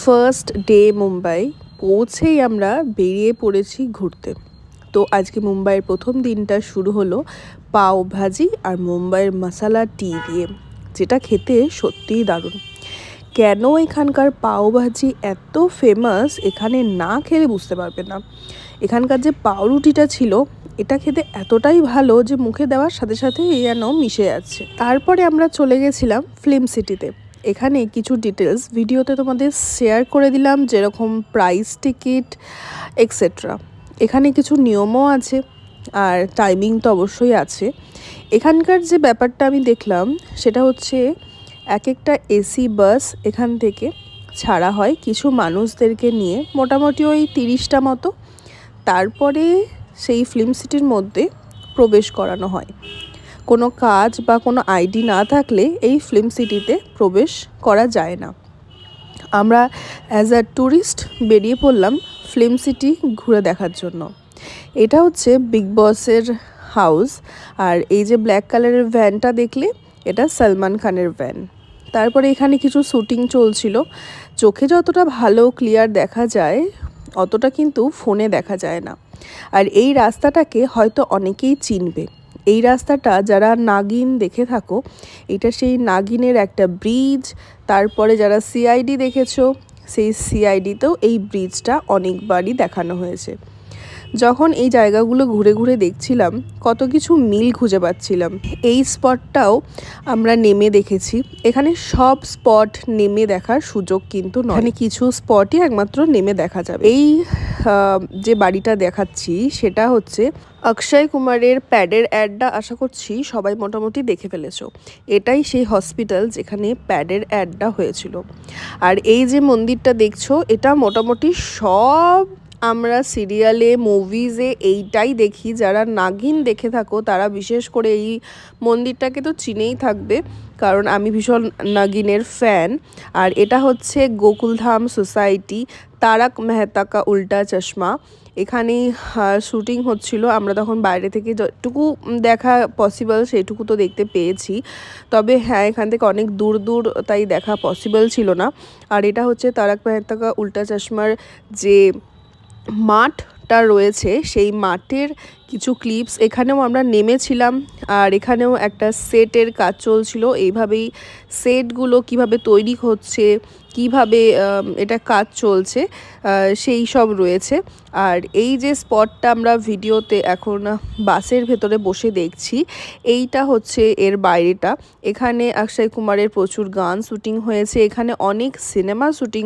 First day Mumbai পৌঁছেই আমরা বেরিয়ে পড়েছি ঘুরতে। তো আজকে মুম্বাইয়ের প্রথম দিনটা শুরু হলো পাও ভাজি আর মুম্বাইয়ের মশালা টি দিয়ে, যেটা খেতে সত্যিই দারুণ। কেন এখানকার পাও ভাজি এত ফেমাস এখানে না খেলে বুঝতে পারবে না। এখানকার যে পাউরুটিটা ছিল এটা খেতে এতটাই ভালো যে মুখে দেওয়ার সাথে সাথে যেন মিশে যাচ্ছে। তারপরে আমরা চলে গেছিলাম ফিল্ম সিটিতে। এখানে কিছু ডিটেলস ভিডিওতে তোমাদের শেয়ার করে দিলাম, যেরকম প্রাইস, টিকিট এক্সেট্রা। এখানে কিছু নিয়মও আছে আর টাইমিং তো অবশ্যই আছে। এখানকার যে ব্যাপারটা আমি দেখলাম সেটা হচ্ছে এক একটা এসি বাস এখান থেকে ছাড়া হয় কিছু মানুষদেরকে নিয়ে, মোটামুটি ওই 30টা মতো। তারপরে সেই ফিল্ম সিটির মধ্যে প্রবেশ করানো হয়। কোনো কাজ বা কোনো আইডি না থাকলে এই ফিল্ম সিটিতে প্রবেশ করা যায় না। আমরা অ্যাজ আ ট্যুরিস্ট বেরিয়ে পড়লাম ফিল্ম সিটি ঘুরে দেখার জন্য। এটা হচ্ছে বিগ বসের হাউস, আর এই যে ব্ল্যাক কালারের ভ্যানটা দেখলে এটা সলমান খানের ভ্যান। তারপরে এখানে কিছু শ্যুটিং চলছিল। চোখে যতটা ভালো ক্লিয়ার দেখা যায় অতটা কিন্তু ফোনে দেখা যায় না। আর এই রাস্তাটাকে হয়তো অনেকেই চিনবে। এই রাস্তাটা যারা নাগিন দেখে থাকো, এটা সেই নাগিনের একটা ব্রিজ। তারপরে যারা সিআইডি দেখেছো, সেই সিআইডিতেও এই ব্রিজটা অনেকবারই দেখানো হয়েছে। যখন এই জায়গাগুলো ঘুরে ঘুরে দেখছিলাম কত কিছু মিল খুঁজে পাচ্ছিলাম। এই স্পটটাও আমরা নেমে দেখেছি। এখানে সব স্পট নেমে দেখার সুযোগ কিন্তু নয়, এখানে কিছু স্পটই একমাত্র নেমে দেখা যাবে। এই যে বাড়িটা দেখাচ্ছি সেটা হচ্ছে অক্ষয় কুমারের প্যাডের অ্যাডটা আশা করছি সবাই মোটামুটি দেখে ফেলেছো। এটাই সেই হসপিটাল যেখানে প্যাডের অ্যাডটা হয়েছিল। আর এই যে মন্দিরটা দেখছো এটা মোটামুটি সব আমরা সিরিয়ালে, মুভিজে এইটাই দেখি। যারা নাগিন দেখে থাকো তারা বিশেষ করে এই মন্দিরটাকে তো চিনেই থাকবে, কারণ আমি ভীষণ নাগিনের ফ্যান। আর এটা হচ্ছে গোকুলধাম সোসাইটি, তারক মেহতা কা উল্টা চশমা। এখানেই শ্যুটিং হচ্ছিল। আমরা তখন বাইরে থেকে যতটুকু দেখা পসিবল সেটুকু তো দেখতে পেয়েছি। তবে হ্যাঁ, এখান থেকে অনেক দূর দূর তাই দেখা পসিবল ছিল না। আর এটা হচ্ছে তারক মেহতা কা উল্টা চশমার যে মাঠটা রয়েছে সেই মাঠের কিছু ক্লিপস। এখানেও আমরা নেমেছিলাম, আর এখানেও একটা সেটের কাজ চলছিল। এইভাবেই সেটগুলো কিভাবে তৈরি হচ্ছে, কিভাবে এটা কাজ চলছে সেই সব রয়েছে। আর এই যে স্পটটা আমরা ভিডিওতে এখন বাসের ভেতরে বসে দেখছি, এইটা হচ্ছে এর বাইরেটা। এখানে অক্ষয় কুমারের প্রচুর গান শ্যুটিং হয়েছে, এখানে অনেক সিনেমা শ্যুটিং